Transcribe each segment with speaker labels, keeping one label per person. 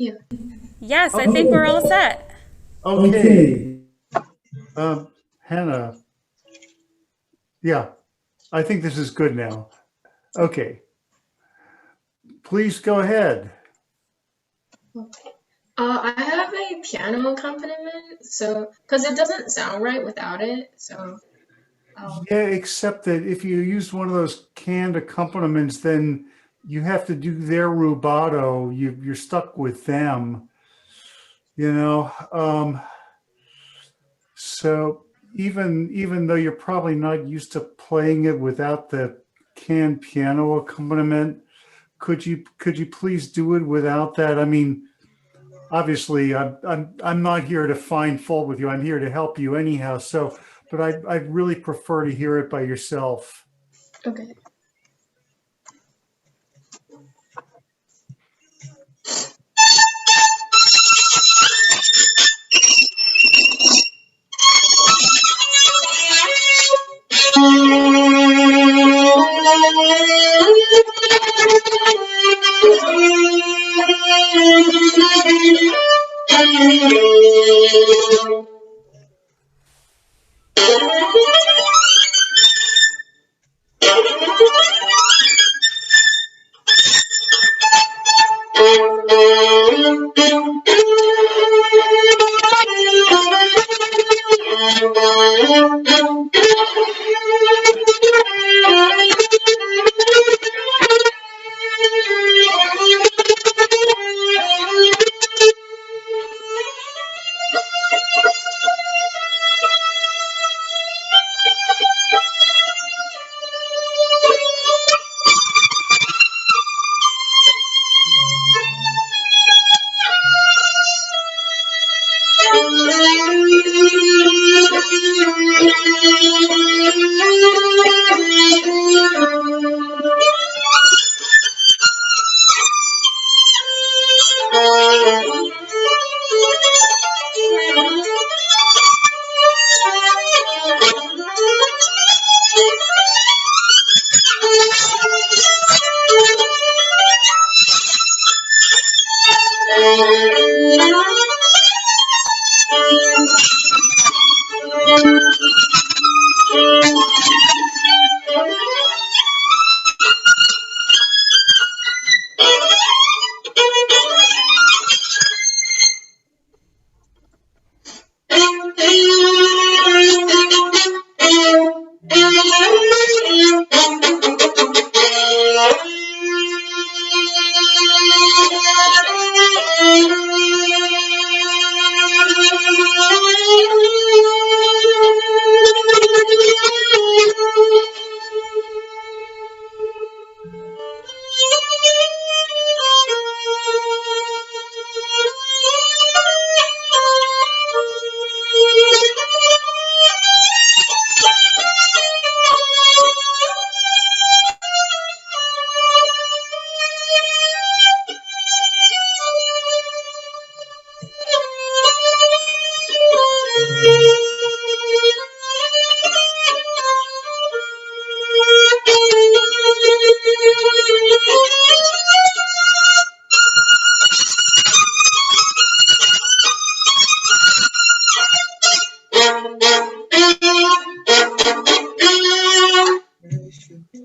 Speaker 1: Yeah.
Speaker 2: Yes, I think we're all set.
Speaker 3: Okay. Hannah, yeah, I think this is good now. Okay, please go ahead.
Speaker 1: I have a piano accompaniment, so because it doesn't sound right without it. So, um,
Speaker 3: Yeah, except that if you use one of those canned accompaniments, then you have to do their rubato. You're stuck with them, you know. So even though you're probably not used to playing it without the canned piano accompaniment, could you please do it without that? I mean, obviously I'm not here to find fault with you. I'm here to help you anyhow. So, but I'd really prefer to hear it by yourself.
Speaker 1: okay.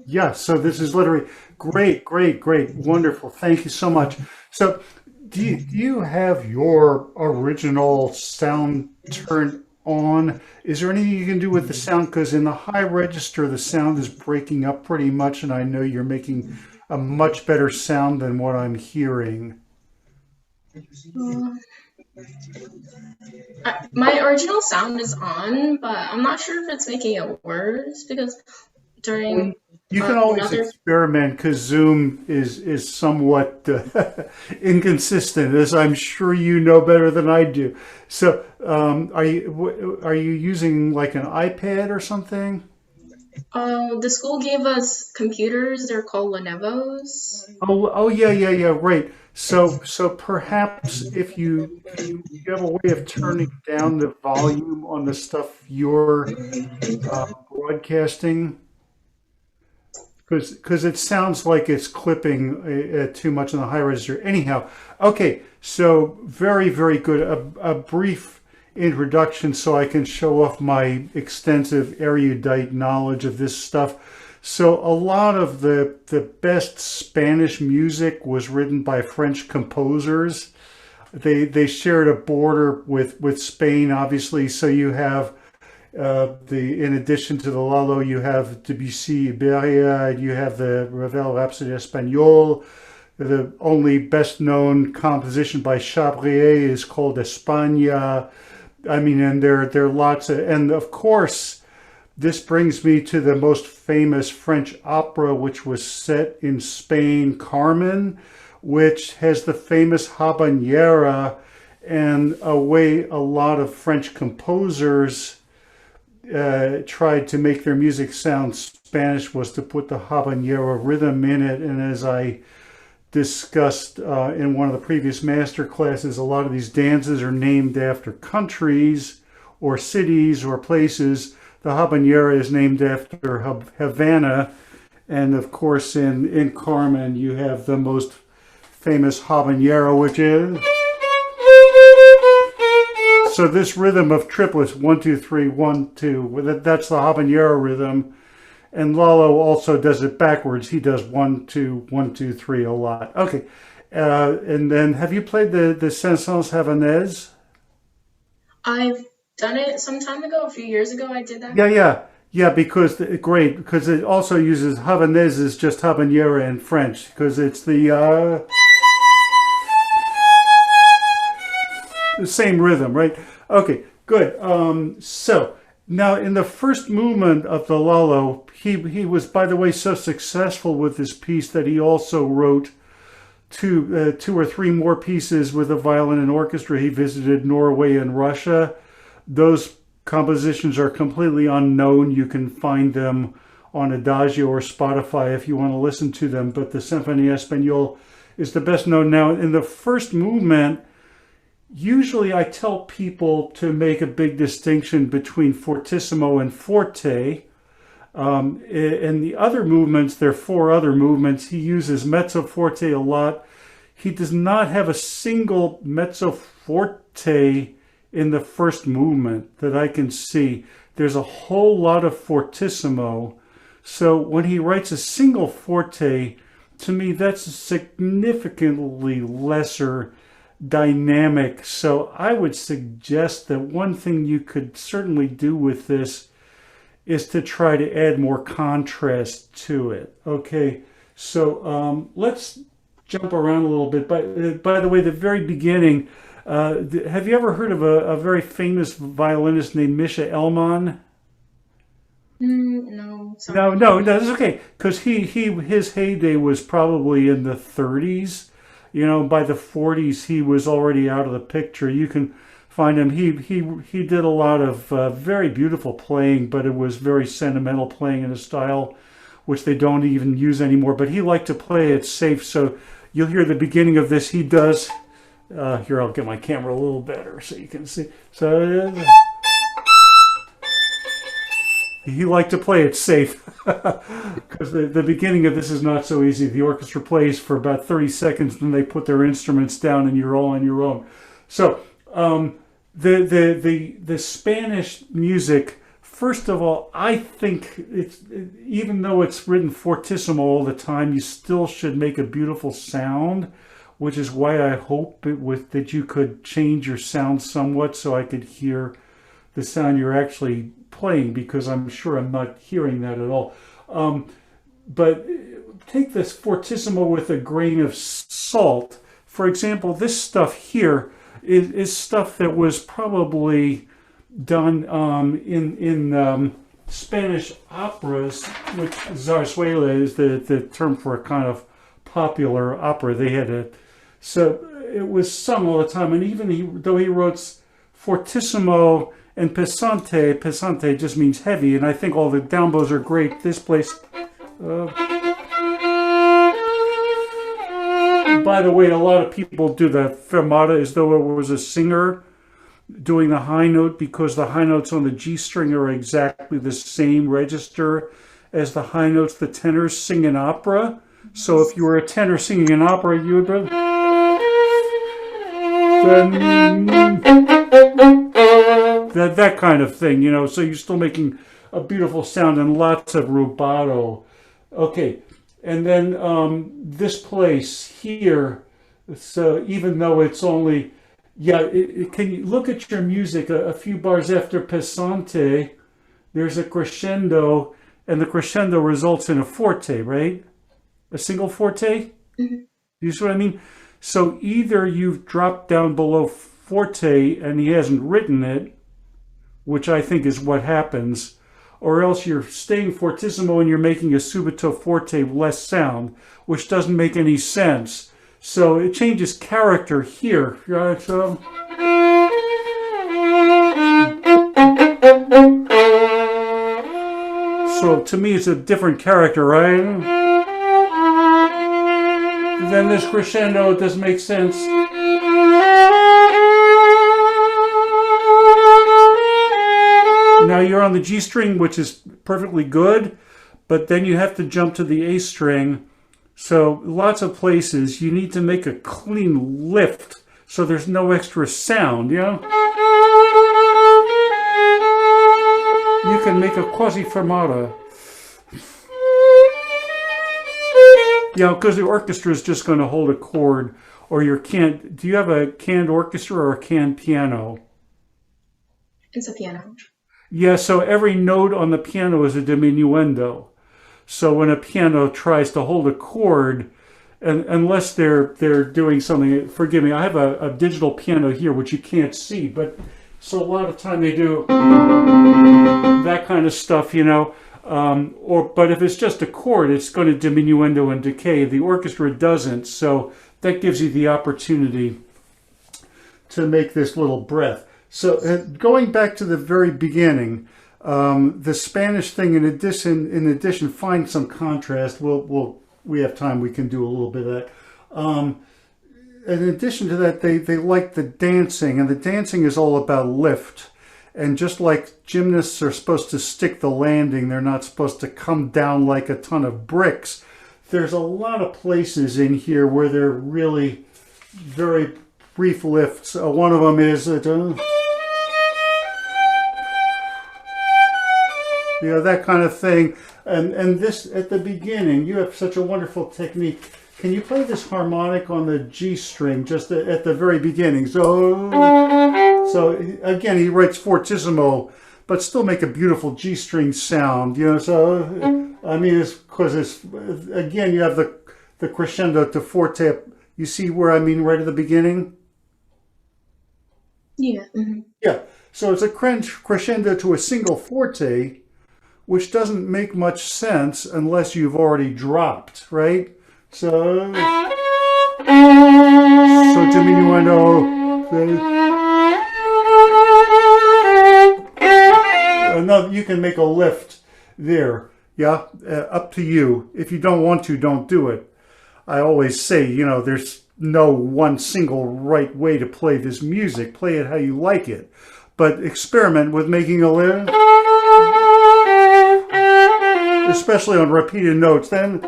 Speaker 3: Yeah, so this is literally great, great, great, wonderful. Thank you so much. So, do you have your original sound turned on? Is there anything you can do with the sound? Because in the high register, the sound is breaking up pretty much, and I know you're making a much better sound than what I'm hearing.
Speaker 1: Uh, my original sound is on, but I'm not sure if it's making it worse because
Speaker 3: Well,
Speaker 1: during
Speaker 3: you can always
Speaker 1: another.
Speaker 3: experiment because Zoom is somewhat inconsistent, as I'm sure you know better than I do. So, are you using like an iPad or something?
Speaker 1: The school gave us computers. They're called Lenovo's.
Speaker 3: Oh yeah, yeah, yeah, right. So perhaps if you have a way of turning down the volume on the stuff you're broadcasting. because it sounds like it's clipping too much on the high register. Anyhow, okay, so very, very good. A brief introduction so I can show off my extensive erudite knowledge of this stuff. So a lot of the best Spanish music was written by French composers. They shared a border with Spain, obviously. So you have in addition to the Lalo, you have Debussy, Iberia, you have the Ravel Rhapsody Espagnole. The only best known composition by Chabrier is called España. I mean, and there are lots of, and of course, this brings me to the most famous French opera, which was set in Spain, Carmen, which has the famous habanera, and a way a lot of French composers tried to make their music sound Spanish was to put the habanera rhythm in it. And as I discussed in one of the previous master classes, a lot of these dances are named after countries or cities or places. The habanera is named after Havana. And of course, in Carmen, you have the most famous habanera, which is... So this rhythm of triplets, 1, 2, 3, 1, 2, that's the habanera rhythm. And Lalo also does it backwards. He does 1, 2, 1, 2, 3 a lot. Okay. And then have you played the Chansons Havanaises?
Speaker 1: I've done it some time ago, a few years ago I did that.
Speaker 3: Yeah, because it also uses Havanaises, just habanera in French, because it's the same rhythm, right? Okay, good. So now in the first movement of the Lalo, he was, by the way, so successful with this piece that he also wrote two or three more pieces with a violin and orchestra. He visited Norway and Russia. Those compositions are completely unknown. You can find them on Adagio or Spotify if you want to listen to them. But the Symphonie Espagnole is the best known. Now, in the first movement, usually I tell people to make a big distinction between fortissimo and forte. In the other movements, there are four other movements. He uses mezzo forte a lot. He does not have a single mezzo forte in the first movement that I can see. There's a whole lot of fortissimo. So when he writes a single forte, to me, that's a significantly lesser dynamic. So I would suggest that one thing you could certainly do with this is to try to add more contrast to it. Okay, so let's jump around a little bit. By the way, the very beginning, have you ever heard of a very famous violinist named Misha Elman?
Speaker 1: No, sorry.
Speaker 3: No, that's okay, because his heyday was probably in the 30s. You know, by the 40s, he was already out of the picture. You can find him. He did a lot of very beautiful playing, but it was very sentimental playing in a style which they don't even use anymore. But he liked to play it safe. So you'll hear the beginning of this. He does. Here, I'll get my camera a little better so you can see. So he liked to play it safe because the beginning of this is not so easy. The orchestra plays for about 30 seconds, then they put their instruments down and you're all on your own. So the Spanish music, first of all, I think even though it's written fortissimo all the time, you still should make a beautiful sound, which is why I hope that you could change your sound somewhat so I could hear the sound you're actually playing, because I'm sure I'm not hearing that at all. But take this fortissimo with a grain of salt. For example, this stuff here is stuff that was probably done in Spanish operas, which zarzuela is the term for a kind of popular opera. They had so it was sung all the time, and even though he wrote fortissimo and pesante just means heavy, and I think all the down bows are great. This place, by the way, a lot of people do the fermata as though it was a singer doing the high note, because the high notes on the G string are exactly the same register as the high notes the tenors sing in opera. So if you were a tenor singing an opera, you would that kind of thing, you know. So you're still making a beautiful sound and lots of rubato. Okay, and then this place here. So even though it's only, yeah, can you look at your music a few bars after Pesante? There's a crescendo, and the crescendo results in a forte, right? A single forte?
Speaker 1: Mhm.
Speaker 3: You see what I mean? So either you've dropped down below forte and he hasn't written it, which I think is what happens, or else you're staying fortissimo and you're making a subito forte less sound, which doesn't make any sense. So it changes character here. Right? So to me, it's a different character, right? Then this crescendo, it doesn't make sense. Now you're on the G string, which is perfectly good, but then you have to jump to the A string. So lots of places you need to make a clean lift so there's no extra sound, you know? You can make a quasi fermata. Yeah, because the orchestra is just going to hold a chord, or your can. Do you have a canned orchestra or a canned piano?
Speaker 1: It's a piano.
Speaker 3: Yeah, so every note on the piano is a diminuendo. So when a piano tries to hold a chord, and unless they're doing something, forgive me, I have a digital piano here which you can't see, but so a lot of time they do that kind of stuff, you know. But if it's just a chord, it's going to diminuendo and decay. The orchestra doesn't, so that gives you the opportunity to make this little breath. So going back to the very beginning, the Spanish thing, in addition, find some contrast. We have time, we can do a little bit of that. In addition to that, they like the dancing, and the dancing is all about lift. And just like gymnasts are supposed to stick the landing, they're not supposed to come down like a ton of bricks. There's a lot of places in here where they're really very brief lifts. One of them is, you know, that kind of thing. And this, at the beginning, you have such a wonderful technique. Can you play this harmonic on the G string just at the very beginning? So again, he writes fortissimo, but still make a beautiful G string sound, you know. So I mean, it's because it's, again, you have the crescendo to forte. You see where I mean, right at the beginning?
Speaker 1: Yeah. Mm-hmm.
Speaker 3: Yeah. So it's a crescendo to a single forte, which doesn't make much sense unless you've already dropped, right? So diminuendo. Another, you can make a lift there. Yeah, up to you. If you don't want to, don't do it. I always say, you know, there's no one single right way to play this music. Play it how you like it. But experiment with making a lift, especially on repeated notes. Then,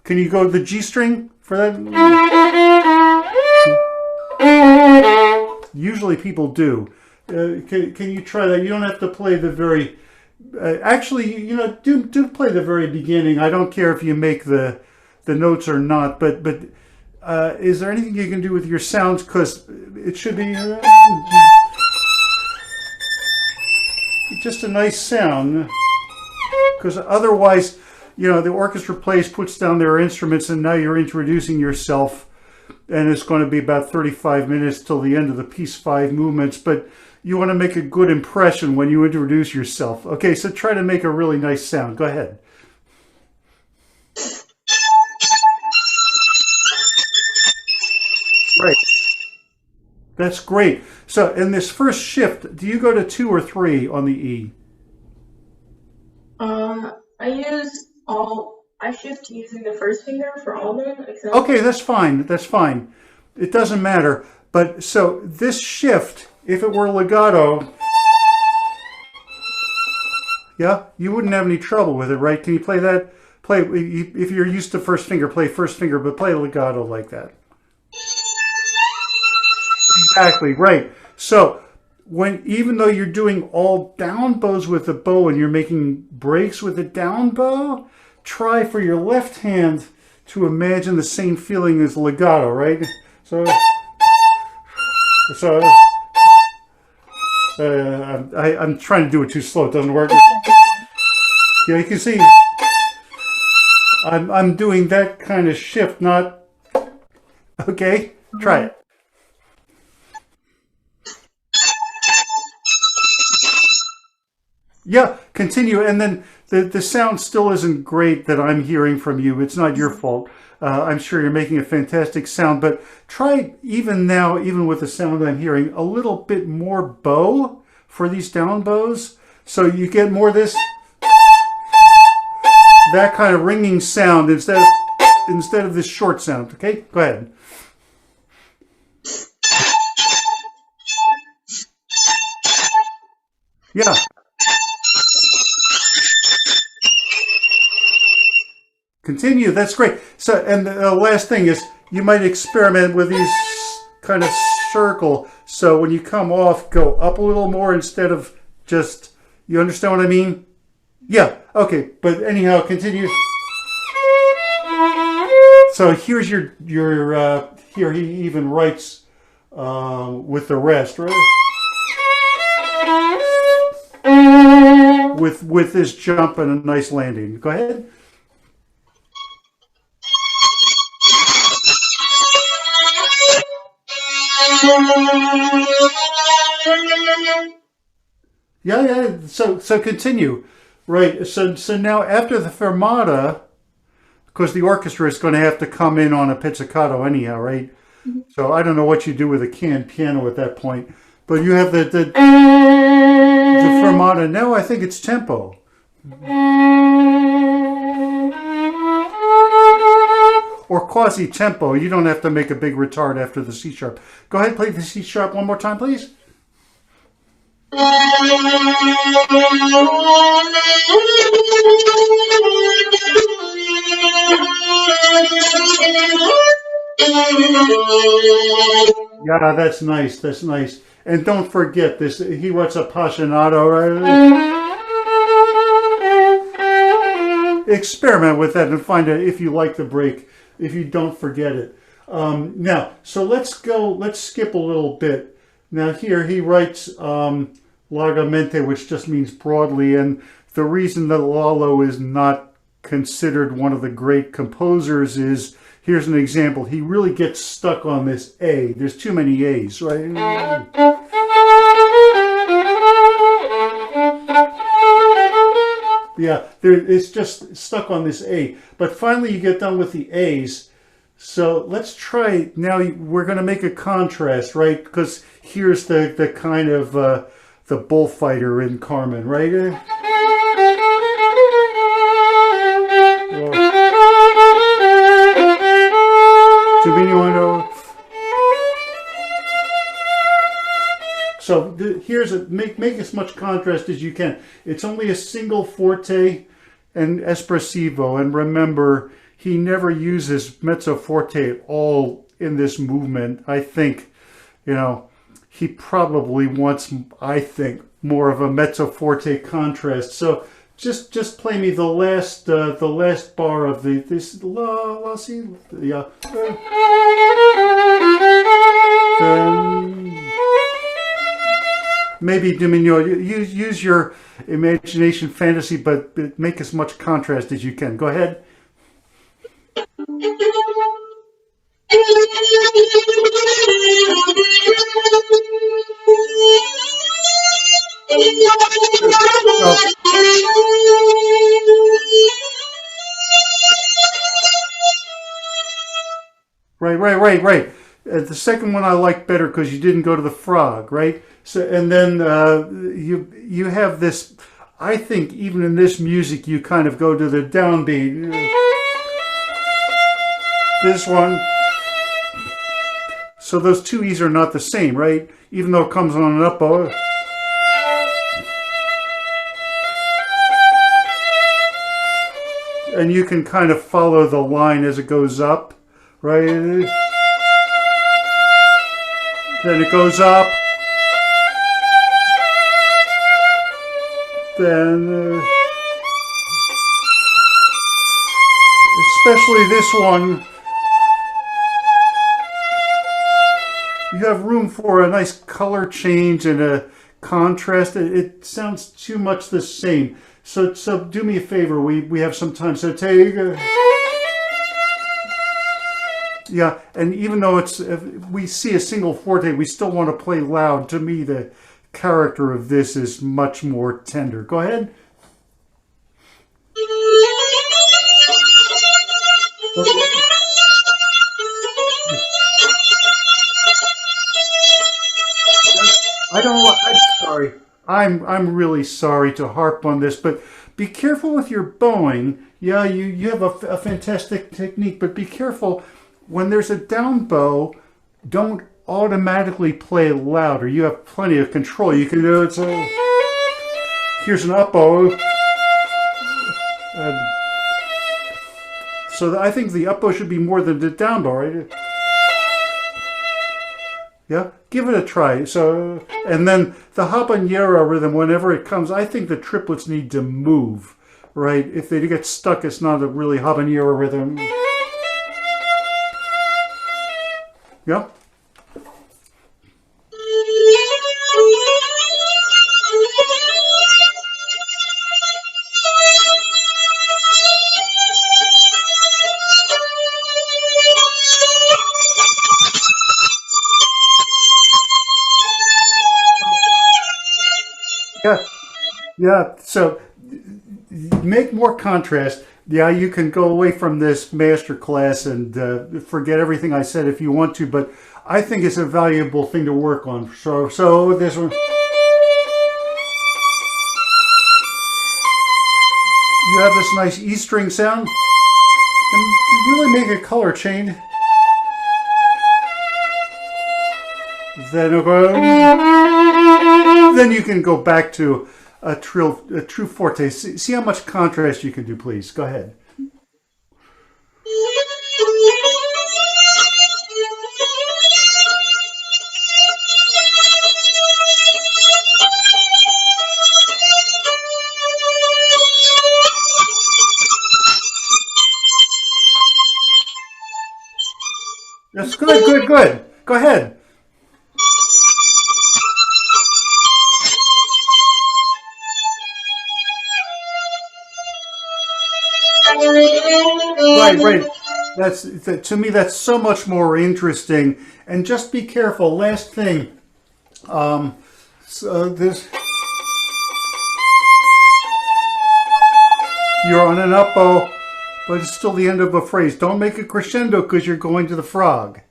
Speaker 3: can you go to the G string for that? Usually people do. Can you try that? You don't have to play the very... actually, you know, do play the very beginning. I don't care if you make the notes or not, but is there anything you can do with your sounds? Because it should be just a nice sound. Because otherwise, you know, the orchestra plays, puts down their instruments, and now you're introducing yourself, and it's going to be about 35 minutes till the end of the piece, 5 movements, but you want to make a good impression when you introduce yourself. Okay, so try to make a really nice sound. Go ahead. Right. That's great. So in this first shift, do you go to 2 or 3 on the E?
Speaker 1: I shift using the first finger for all of them. Except
Speaker 3: Okay, that's fine. That's fine. It doesn't matter. But so this shift, if it were legato, Yeah, you wouldn't have any trouble with it, right? Can you play that? Play if you're used to first finger, play first finger, but play legato like that. Exactly, right. So when even though you're doing all down bows with the bow and you're making breaks with the down bow, try for your left hand to imagine the same feeling as legato, right? So so I'm trying to do it too slow. It doesn't work. Yeah, you can see I'm doing that kind of shift, not okay. Try it. Yeah, continue. And then the sound still isn't great that I'm hearing from you. It's not your fault. I'm sure you're making a fantastic sound, but try even now, even with the sound I'm hearing, a little bit more bow for these down bows. So you get more of this, that kind of ringing sound instead of this short sound. Okay, go ahead. Yeah. Continue. That's great. So, and the last thing is you might experiment with these kind of circle. So when you come off, go up a little more instead of just, you understand what I mean? Yeah. Okay. But anyhow, continue. So here's here he even writes with the rest, right? With this jump and a nice landing. Go ahead. Yeah, yeah. So continue, right? So now after the fermata, because the orchestra is going to have to come in on a pizzicato anyhow, right? So I don't know what you do with a canned piano at that point, but you have the fermata. Now I think it's tempo. Or quasi tempo. You don't have to make a big retard after the C sharp. Go ahead, play the C sharp one more time, please. Yeah, that's nice. That's nice. And don't forget this. He writes appassionato, right? Experiment with that and find out if you like the break. If you don't, forget it. Now, so let's skip a little bit. Now here he writes largamente, which just means broadly. And the reason that Lalo is not considered one of the great composers is, here's an example. He really gets stuck on this A. There's too many A's, right? Yeah, it's just stuck on this A. But finally you get done with the A's. So let's try, now we're going to make a contrast, right? Because here's the kind of the bullfighter in Carmen, right? So here's make as much contrast as you can. It's only a single forte and espressivo, and remember, he never uses mezzo forte at all in this movement. I think, he probably wants, I think, more of a mezzo forte contrast. So just play me the last bar of this la si, yeah. Maybe Domino, use your imagination, fantasy, but make as much contrast as you can. Go ahead. Right. The second one I like better because you didn't go to the frog, right? So, and then you have this. I think even in this music, you kind of go to the downbeat. This one. So those two E's are not the same, right? Even though it comes on an up bow. and you can kind of follow the line as it goes up, right? Then it goes up. Then, especially this one, you have room for a nice color change and a contrast. It sounds too much the same. So do me a favor. We have some time. So take. Yeah, and even though if we see a single forte, we still want to play loud. To me, the character of this is much more tender. Go ahead. I'm sorry. I'm really sorry to harp on this, but be careful with your bowing. Yeah, you have a fantastic technique, but be careful when there's a down bow. Don't automatically play louder. You have plenty of control. You can do it. So here's an up bow. So I think the up bow should be more than the down bow, right? Yeah, give it a try. So, and then the habanero rhythm, whenever it comes, I think the triplets need to move, right? If they get stuck, it's not a really habanero rhythm. Yeah. Yeah, yeah. So make more contrast. Yeah, you can go away from this master class and forget everything I said if you want to, but I think it's a valuable thing to work on. So this one, you have this nice E string sound, and really make a color change. Then you can go back to a true forte. See how much contrast you can do, please. Go ahead. That's good. Go ahead. Right. To me, that's so much more interesting. And just be careful. Last thing. So this. You're on an up bow, but it's still the end of a phrase. Don't make a crescendo because you're going to the frog.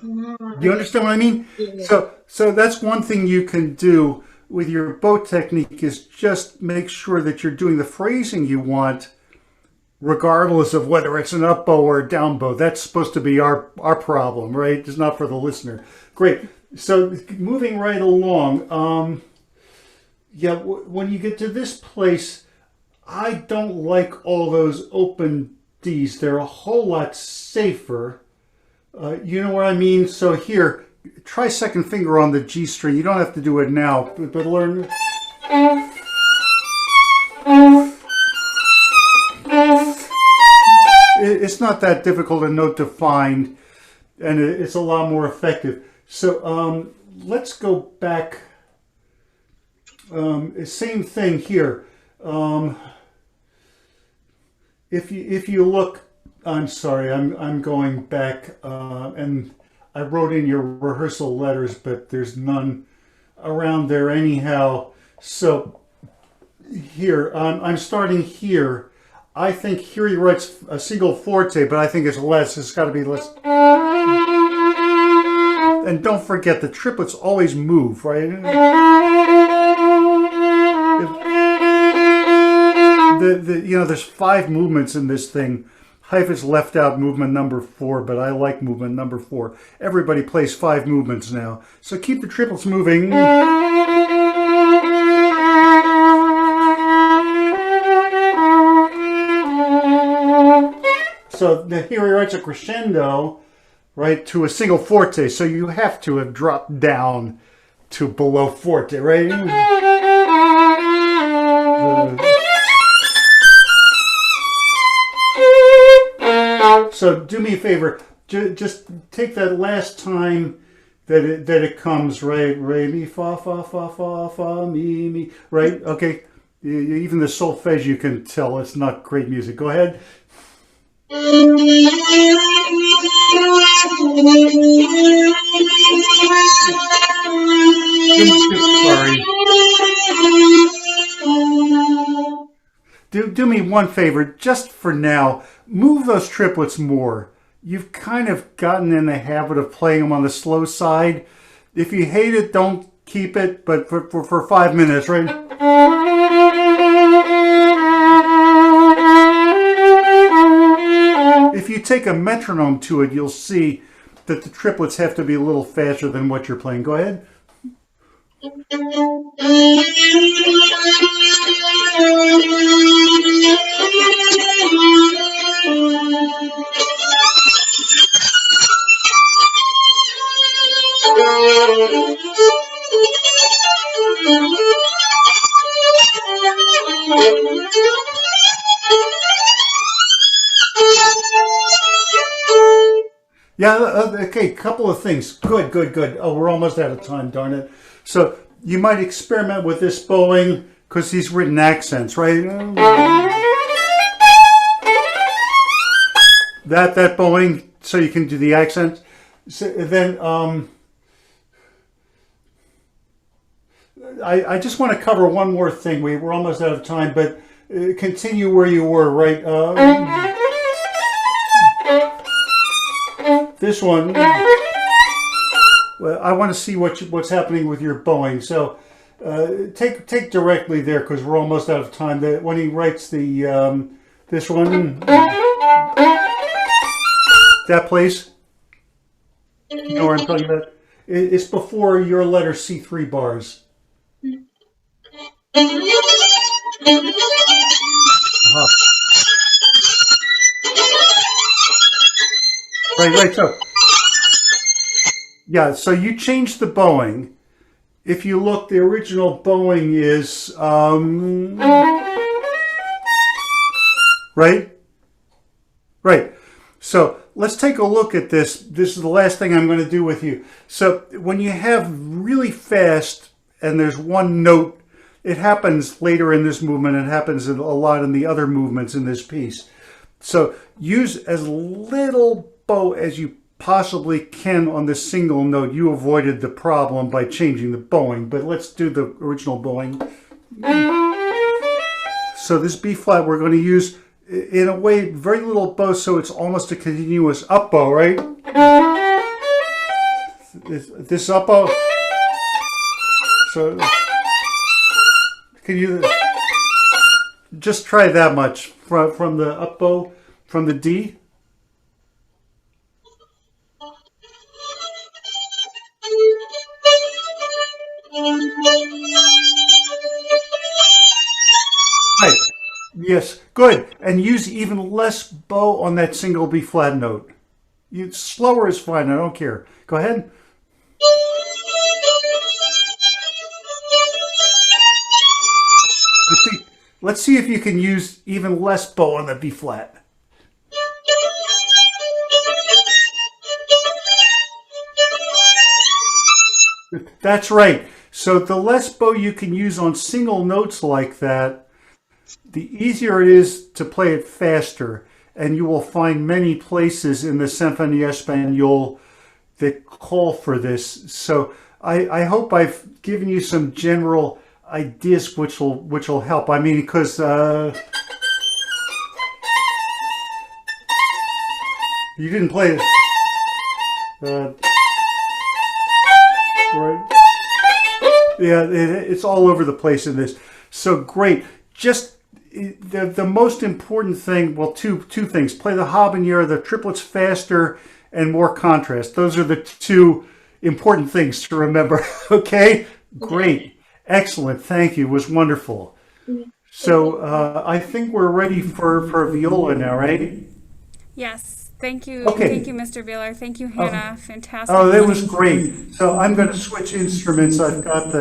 Speaker 3: Do you understand what I mean?
Speaker 1: Yeah.
Speaker 3: So that's one thing you can do with your bow technique is just make sure that you're doing the phrasing you want, regardless of whether it's an up bow or a down bow. That's supposed to be our problem, right? It's not for the listener. Great. So moving right along. When you get to this place, I don't like all those open Ds. They're a whole lot safer. You know what I mean? So here, try second finger on the G string. You don't have to do it now, but learn. It's not that difficult a note to find, and it's a lot more effective. So let's go back. Same thing here. If you look, I'm sorry, I'm going back, and I wrote in your rehearsal letters, but there's none around there anyhow. So here, I'm starting here. I think here he writes a single forte, but I think it's less. It's got to be less. And don't forget, the triplets always move, right? There's 5 movements in this thing. Hyphen's left out movement number 4, but I like movement number 4. Everybody plays 5 movements now. So keep the triplets moving. So here he writes a crescendo, right, to a single forte. So you have to have dropped down to below forte, right? So do me a favor, just take that last time that it comes, right? Re mi fa fa fa fa fa mi mi, right? Okay. Even the solfege you can tell it's not great music. Go ahead. Sorry. Do me one favor, just for now, move those triplets more. You've kind of gotten in the habit of playing them on the slow side. If you hate it, don't keep it, but for 5 minutes, right? If you take a metronome to it, you'll see that the triplets have to be a little faster than what you're playing. Go ahead. Yeah, okay, couple of things. Good, good, good. Oh, we're almost out of time, darn it. So you might experiment with this bowing because he's written accents, right? That bowing, so you can do the accent. So then I just want to cover one more thing. We're almost out of time, but continue where you were, right? This one, well, I want to see what's happening with your bowing. So take directly there because we're almost out of time. When he writes the this one, that place, you know where I'm talking about? It's before your letter C3 bars. Uh-huh. Right. So, yeah. So you changed the bowing. If you look, the original bowing is right. So let's take a look at this. This is the last thing I'm going to do with you. So when you have really fast and there's one note, it happens later in this movement. It happens a lot in the other movements in this piece. So use as little bow as you possibly can on this single note. You avoided the problem by changing the bowing, but let's do the original bowing. So this B flat we're going to use in a way very little bow, so it's almost a continuous up bow, right? This up bow. So can you just try that much from the up bow, from the D? Right. Yes, good. And use even less bow on that single B flat note. Slower is fine, I don't care. Go ahead. Let's see if you can use even less bow on the B flat. That's right. So the less bow you can use on single notes like that, the easier it is to play it faster. And you will find many places in the Symphonie Espagnole that call for this. So I hope I've given you some general ideas which will help. I mean, because you didn't play it. Right? Yeah, it's all over the place in this. So great. Just the most important thing, well, two things. Play the habanera, the triplets faster, and more contrast. Those are the two important things to remember. Okay? Great. Excellent. Thank you. It was wonderful. So I think we're ready for viola now, right?
Speaker 2: Yes. Thank you.
Speaker 3: Okay.
Speaker 2: Thank you, Mr. Beiler. Thank you, Hannah. Fantastic.
Speaker 3: Oh, that was great. So I'm going to switch instruments. I've got the